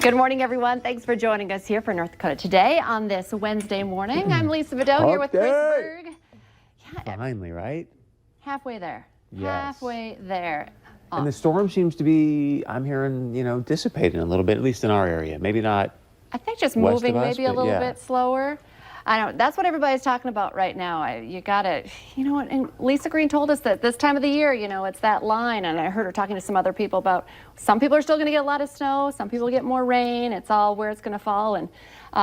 Good morning, everyone. Thanks for joining us here for North Dakota Today on this Wednesday morning. I'm Lisa Vidot here with Chris Berg. Yeah, finally, right? Halfway there. Yes. Halfway there. And the storm seems to be, I'm hearing, dissipating a little bit, at least in our area. Maybe not. I think just west moving of us, maybe a but little yeah. bit slower. I know that's what everybody's talking about right now. You gotta, what? And Lisa Green told us that this time of the year, it's that line. And I heard her talking to some other people about some people are still going to get a lot of snow. Some people get more rain. It's all where it's going to fall. And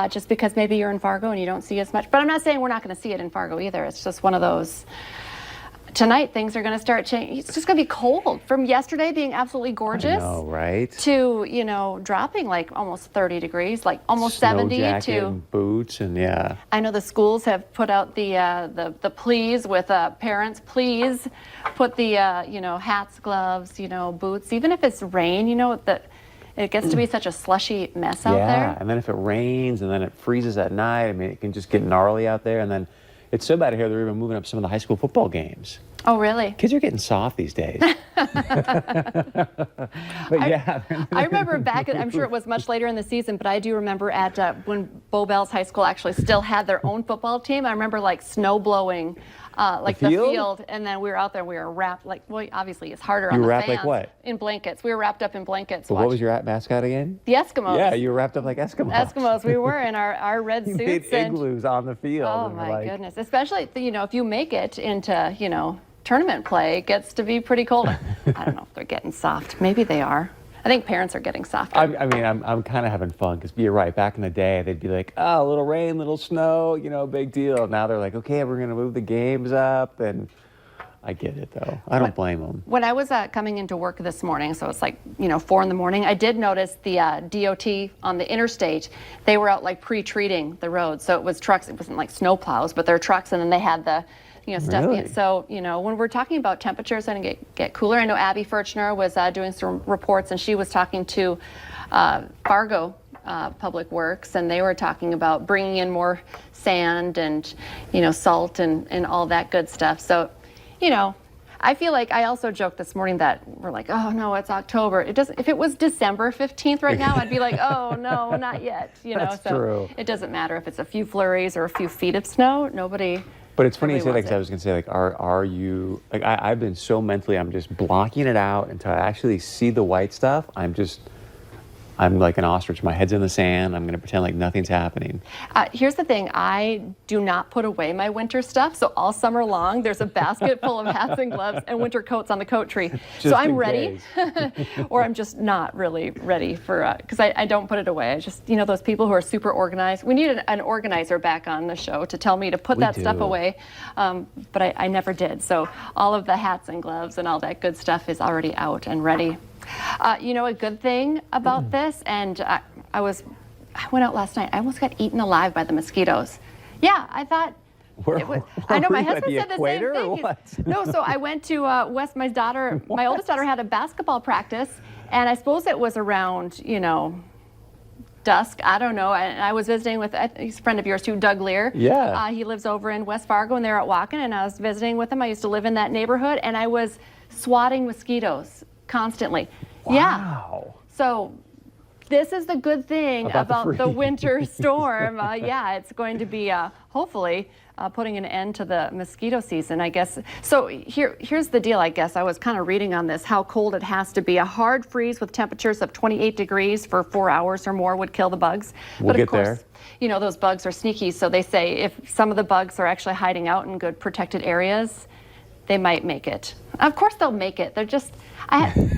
just because maybe you're in Fargo and you don't see as much. But I'm not saying we're not going to see it in Fargo either. It's just one of those. Tonight, things are going to start changing. It's just going to be cold. From yesterday being absolutely gorgeous, I know, right? To, dropping like almost 30 degrees, like almost Snow 70 jacket to and boots and yeah. I know the schools have put out the pleas with parents. Please put the hats, gloves, boots. Even if it's rain, that it gets to be such a slushy mess out there. Yeah, and then if it rains and then it freezes at night, I mean, it can just get gnarly out there. And then it's so bad here, they're even moving up some of the high school football games. Oh, really? Kids are getting soft these days. But yeah. I remember I'm sure it was much later in the season, but I do remember when Bow Bells High School actually still had their own football team. I remember like snow blowing the field, and then we were out there, we were wrapped, obviously it's harder on the fans. You were wrapped like what? In blankets. We were wrapped up in blankets. But what was your mascot again? The Eskimos. Yeah, you were wrapped up like Eskimos. Eskimos, we were in our red you suits. made igloos on the field. Oh my goodness, especially, if you make it into, tournament play, it gets to be pretty cold. I don't know if they're getting soft. Maybe they are. I think parents are getting softer. I'm kind of having fun because you're right. Back in the day, they'd be like, oh, a little rain, little snow, big deal. Now they're like, okay, we're going to move the games up. And I get it, though. I don't blame them. When I was coming into work this morning, so it's like, 4 in the morning, I did notice the DOT on the interstate, they were out like pre-treating the road. So it was trucks. It wasn't like snow plows, but they're trucks. And then they had the stuff. Really? So, when we're talking about temperatures and get cooler, I know Abby Furchner was doing some reports, and she was talking to Fargo Public Works, and they were talking about bringing in more sand and, salt and all that good stuff. So, I feel like I also joked this morning that we're like, oh no, it's October. It doesn't. If it was December 15th right now, I'd be like, oh no, not yet. That's so true. It doesn't matter if it's a few flurries or a few feet of snow. Nobody. But it's funny you say that, because I was going to say, are you, I've been so mentally, I'm just blocking it out until I actually see the white stuff. I'm like an ostrich. My head's in the sand. I'm going to pretend like nothing's happening. Here's the thing. I do not put away my winter stuff. So all summer long, there's a basket full of hats and gloves and winter coats on the coat tree. So I'm ready, or I'm just not really ready for, because I don't put it away. I just, those people who are super organized. We need an organizer back on the show to tell me to put that stuff away. But I never did. So all of the hats and gloves and all that good stuff is already out and ready. A good thing about this, and I went out last night. I almost got eaten alive by the mosquitoes. Yeah, I thought. I know my husband said the same thing. Or what? No, so I went to West. My oldest daughter had a basketball practice, and I suppose it was around, dusk. I don't know. And I was visiting with he's a friend of yours too, Doug Lear. Yeah. He lives over in West Fargo, and they're out walking, and I was visiting with him. I used to live in that neighborhood, and I was swatting mosquitoes constantly. Wow. Yeah. So this is the good thing about the winter storm. Yeah, it's going to be hopefully putting an end to the mosquito season, I guess. So here's the deal, I guess. I was kind of reading on this, how cold it has to be. A hard freeze with temperatures of 28 degrees for 4 hours or more would kill the bugs. But of course, those bugs are sneaky. So they say if some of the bugs are actually hiding out in good protected areas, they might make it. Of course they'll make it. They're just,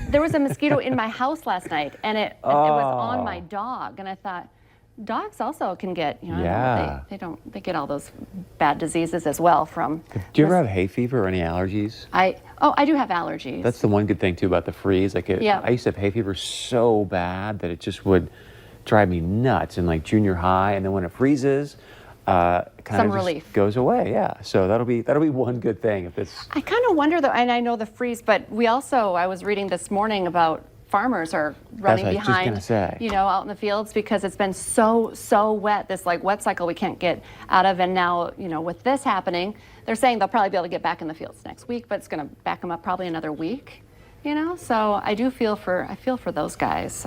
there was a mosquito in my house last night, and it was on my dog, and I thought, dogs also can get, they get all those bad diseases as well from. Do you ever have hay fever or any allergies? I do have allergies. That's the one good thing too about the freeze. I used to have hay fever so bad that it just would drive me nuts in like junior high, and then when it freezes, kind of relief goes away. Yeah, so that'll be one good thing if it's. I kind of wonder though, and I know the freeze, but I was reading this morning about farmers are running behind, out in the fields because it's been so wet. This wet cycle we can't get out of, and now with this happening, they're saying they'll probably be able to get back in the fields next week, but it's going to back them up probably another week. So I feel for those guys.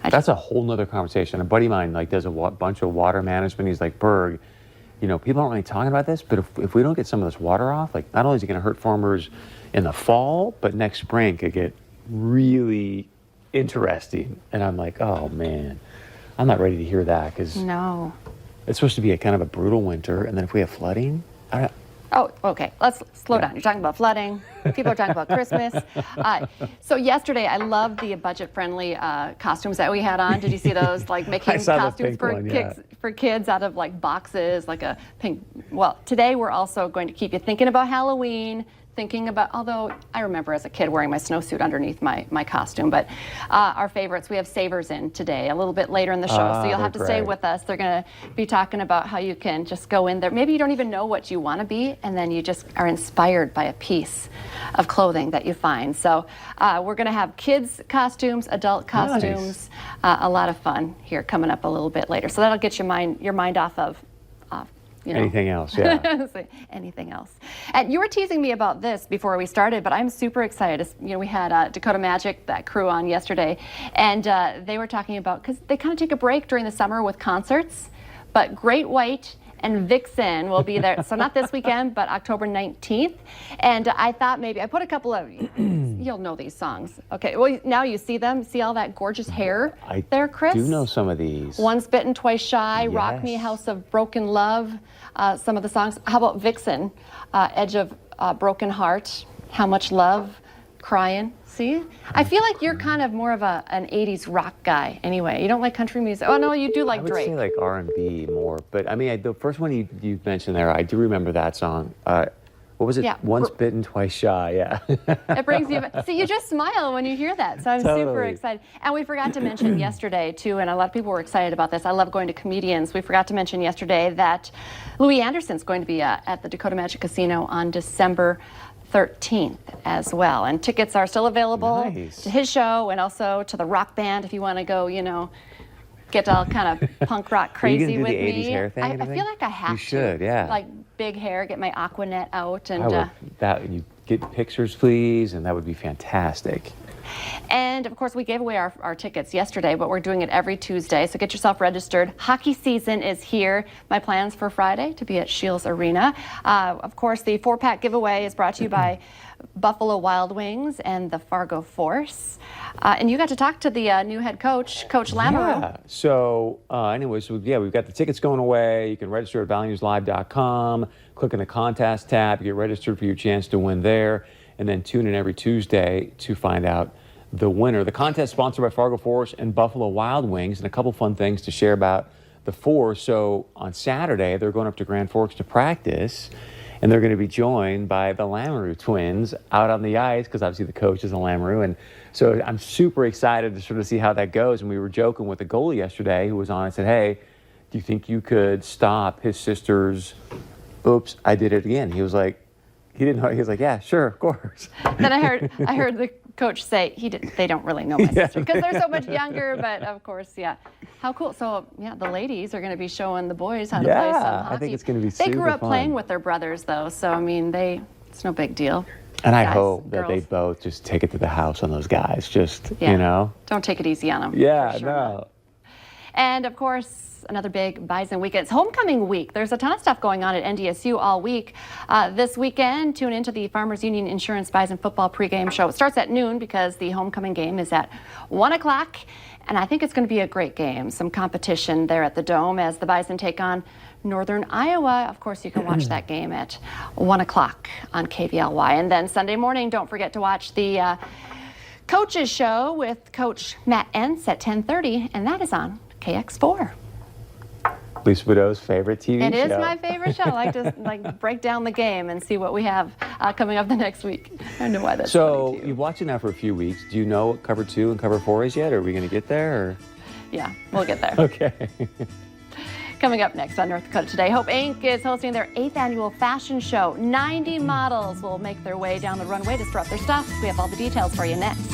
That's a whole nother conversation. A buddy of mine like does a bunch of water management. He's like, Berg, you know, people aren't really talking about this, but if we don't get some of this water off, like not only is it going to hurt farmers in the fall, but next spring could get really interesting. And I'm like, oh man, I'm not ready to hear that because no, it's supposed to be a kind of a brutal winter, and then if we have flooding, Oh, okay. Let's slow down. You're talking about flooding. People are talking about Christmas. So yesterday, I loved the budget-friendly costumes that we had on. Did you see those? Like making costumes for kids out of like boxes, like a pink. Well, today we're also going to keep you thinking about Halloween. Thinking about, although I remember as a kid wearing my snowsuit underneath my costume, but our favorites, we have Savers in today, a little bit later in the show, so you'll have to stay with us. They're going to be talking about how you can just go in there. Maybe you don't even know what you want to be, and then you just are inspired by a piece of clothing that you find. So we're going to have kids' costumes, adult costumes, a lot of fun here coming up a little bit later. So that'll get your mind off of anything else, yeah. Anything else. And you were teasing me about this before we started, but I'm super excited. You know, we had Dakota Magic, that crew, on yesterday, and they were talking about, because they kind of take a break during the summer with concerts, but Great White and Vixen will be there. So not this weekend, but October 19th. And I thought maybe I put a couple of, you'll know these songs. Okay, well, now you see them. See all that gorgeous hair there, Chris? I do know some of these. Once Bitten, Twice Shy, yes. Rock Me, House of Broken Love, some of the songs. How about Vixen? Edge of Broken Heart, How Much Love, Crying. See? I feel like you're kind of more of an 80s rock guy anyway. You don't like country music. Oh, no, you do like Drake. I would say like R&B more. But I mean, the first one you mentioned there, I do remember that song. What was it? Yeah. Once Bitten, Twice Shy. Yeah. It brings you. See, you just smile when you hear that. So I'm super excited. And we forgot to mention yesterday, too, and a lot of people were excited about this. I love going to comedians. We forgot to mention yesterday that Louis Anderson's going to be at the Dakota Magic Casino on December 13th as well. And tickets are still available to his show and also to the rock band if you want to go, you know, get all kind of punk rock crazy with me. 80s hair thing, I feel like I have to. You should, yeah. Like big hair, get my Aquanet out. And you get pictures, please, and that would be fantastic. And of course, we gave away our tickets yesterday, but we're doing it every Tuesday. So get yourself registered. Hockey season is here. My plans for Friday to be at Shields Arena. Of course, the 4-pack giveaway is brought to you by Buffalo Wild Wings and the Fargo Force. And you got to talk to the new head coach, Coach Lamoureux. Yeah. So we've got the tickets going away. You can register at valuenewslive.com. Click on the contest tab. You get registered for your chance to win there. And then tune in every Tuesday to find out the winner. The contest is sponsored by Fargo Force and Buffalo Wild Wings, and a couple fun things to share about the Force. So on Saturday, they're going up to Grand Forks to practice, and they're going to be joined by the Lamoureux twins out on the ice, because obviously the coach is a Lamoureux. And so I'm super excited to sort of see how that goes. And we were joking with the goalie yesterday who was on. I said, hey, do you think you could stop his sister's, oops, I did it again? He was like, he didn't know. He was like, yeah, sure, of course. Then I heard the coach say they don't really know my sister because they're so much younger. But of course, yeah. How cool. So yeah, the ladies are going to be showing the boys how to play some hockey. I think it's going to be super fun. They grew up playing with their brothers though, so I mean, it's no big deal. And I hope that they both just take it to the house on those guys. Just, you know. Don't take it easy on them. Yeah, no. And of course, another big Bison weekend. It's homecoming week. There's a ton of stuff going on at NDSU all week. This weekend, tune into the Farmers Union Insurance Bison football pregame show. It starts at noon because the homecoming game is at 1 o'clock. And I think it's going to be a great game. Some competition there at the Dome as the Bison take on Northern Iowa. Of course, you can watch that game at 1 o'clock on KVLY. And then Sunday morning, don't forget to watch the Coaches Show with Coach Matt Entz at 10:30, and that is on KX4. Lisa Boudreau's favorite TV show. It is my favorite show. I like to break down the game and see what we have coming up the next week. I don't know why that's so. funny too. You've watched it now for a few weeks. Do you know what cover 2 and cover 4 is yet? Or are we going to get there? Or? Yeah, we'll get there. Okay. Coming up next on North Dakota Today, Hope Inc. is hosting their 8th annual fashion show. 90 models will make their way down the runway to strut their stuff. We have all the details for you next.